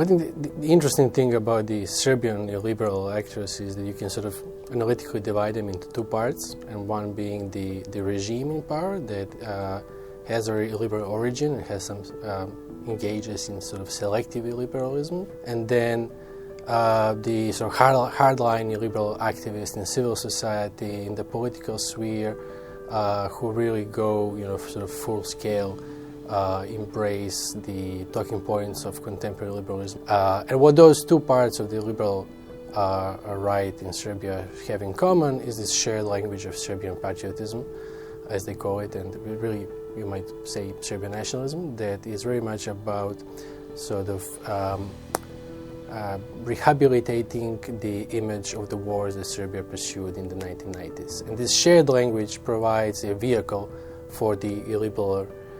I think the interesting thing about the Serbian illiberal actors is that you can sort of analytically divide them into two parts, and one being the regime in power that has a illiberal origin and has some engages in sort of selective illiberalism, and then the sort of hardline illiberal activists in civil society, in the political sphere, who really go, sort of full scale, embrace the talking points of contemporary liberalism. And what those two parts of the liberal right in Serbia have in common is this shared language of Serbian patriotism, as they call it, and really, you might say, Serbian nationalism, that is very much about sort of rehabilitating the image of the wars that Serbia pursued in the 1990s. And this shared language provides a vehicle for the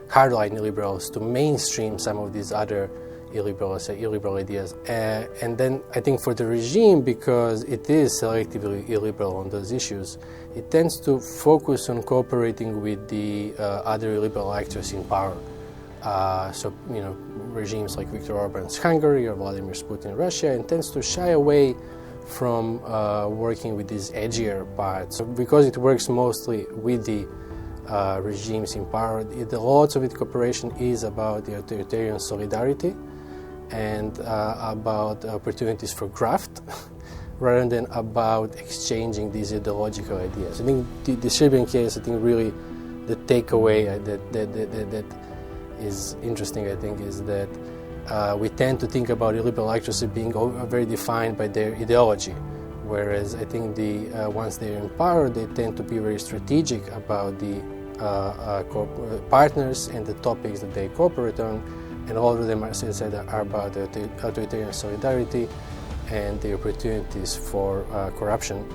hardline illiberals to mainstream some of these other illiberal ideas. And then I think for the regime, because it is selectively illiberal on those issues, it tends to focus on cooperating with the other illiberal actors in power. So, regimes like Viktor Orban's Hungary or Vladimir Putin in Russia, and tends to shy away from working with these edgier parts. So because it works mostly with the regimes in power, lots of its cooperation is about the authoritarian solidarity and about opportunities for graft, rather than about exchanging these ideological ideas. I think the Serbian case, really the takeaway that is interesting, I think, is that we tend to think about illiberal actors as being very defined by their ideology, whereas I think once they're in power, they tend to be very strategic about the partners and the topics that they cooperate on, and all of them, as I said, are about authoritarian solidarity and the opportunities for corruption.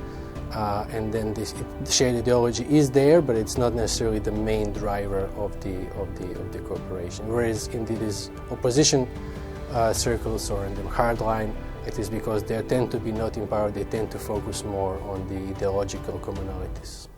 And then this shared ideology is there, but it's not necessarily the main driver of the cooperation. Whereas in these opposition circles or in the hardline, it is because they tend to be not in power, they tend to focus more on the ideological commonalities.